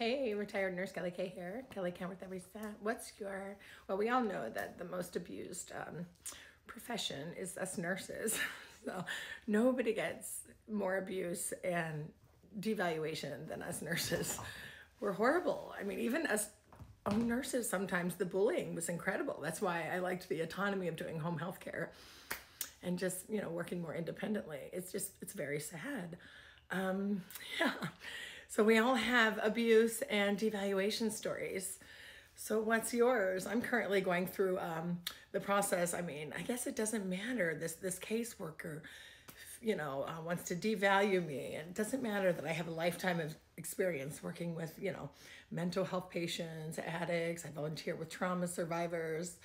Hey, retired nurse Kelly Kay here. Kelly Kenworth every step. Well, we all know that the most abused profession is us nurses. So nobody gets more abuse and devaluation than us nurses. We're horrible. I mean, even us nurses, sometimes the bullying was incredible. That's why I liked the autonomy of doing home health care and just, working more independently. It's very sad. Yeah. So we all have abuse and devaluation stories. So what's yours? I'm currently going through the process. I mean, I guess it doesn't matter. This caseworker, wants to devalue me. And it doesn't matter that I have a lifetime of experience working with, mental health patients, addicts. I volunteer with trauma survivors.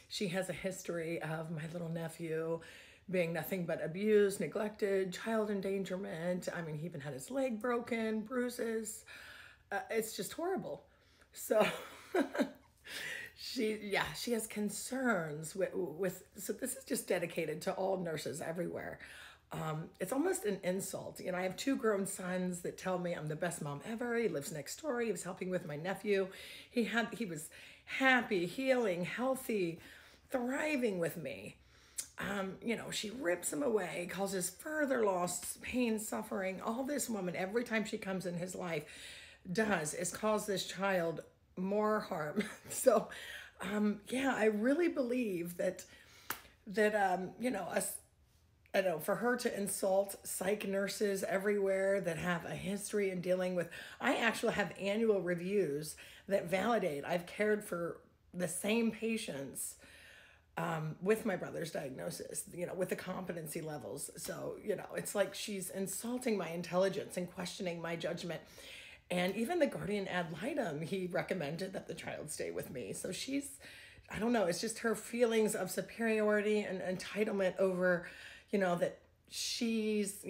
She has a history of my little nephew being nothing but abused, neglected, child endangerment. I mean, he even had his leg broken, bruises. It's just horrible. So she has concerns so this is just dedicated to all nurses everywhere. It's almost an insult. I have two grown sons that tell me I'm the best mom ever. He lives next door. He was helping with my nephew. He was happy, healing, healthy, thriving with me. She rips him away, causes further loss, pain, suffering. All this woman, every time she comes in his life, does is cause this child more harm. So, I really believe that us. I don't know, for her to insult psych nurses everywhere that have a history in dealing with, I actually have annual reviews that validate I've cared for the same patients with my brother's diagnosis, with the competency levels. So, it's like she's insulting my intelligence and questioning my judgment. And even the guardian ad litem, he recommended that the child stay with me. So I don't know, it's just her feelings of superiority and entitlement over, that she's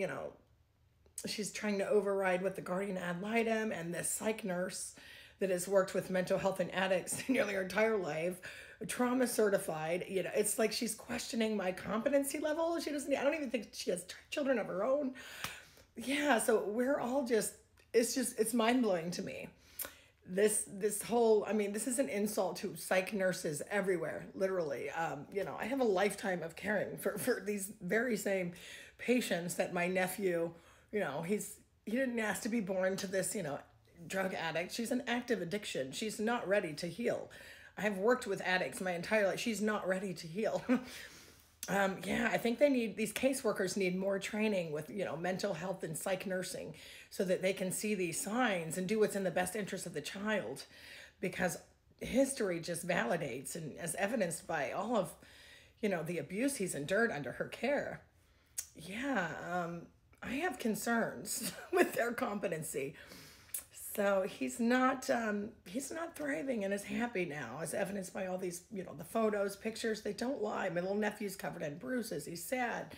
trying to override what the guardian ad litem and this psych nurse that has worked with mental health and addicts nearly her entire life, trauma certified. It's like she's questioning my competency level. I don't even think she has children of her own. Yeah, so we're all it's mind-blowing to me. This whole, this is an insult to psych nurses everywhere, literally. I have a lifetime of caring for these very same patients that my nephew, he didn't ask to be born to this, drug addict. She's an active addiction. She's not ready to heal. I have worked with addicts my entire life. She's not ready to heal. I think these caseworkers need more training with, mental health and psych nursing so that they can see these signs and do what's in the best interest of the child, because history just validates, and as evidenced by all of, the abuse he's endured under her care. I have concerns with their competency. So he's not thriving and is happy now, as evidenced by all these, the photos, pictures. They don't lie. My little nephew's covered in bruises. He's sad.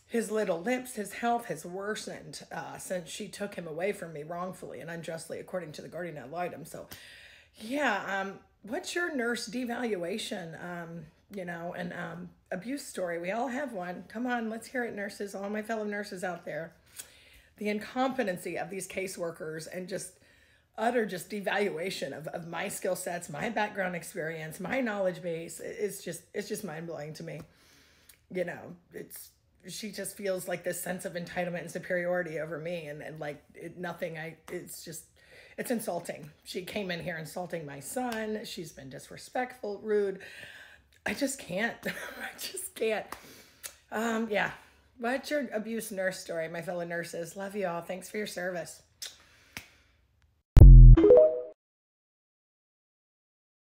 His little lips, his health has worsened since she took him away from me wrongfully and unjustly, according to the guardian ad litem. So, what's your nurse devaluation, and abuse story? We all have one. Come on, let's hear it, nurses, all my fellow nurses out there. The incompetency of these caseworkers and utter devaluation of my skill sets, my background experience, my knowledge base. It's just mind-blowing to me. She just feels like this sense of entitlement and superiority over me, and it's insulting. She came in here insulting my son. She's been disrespectful, rude. I just can't. I just can't. What's your abuse nurse story, my fellow nurses? Love you all. Thanks for your service.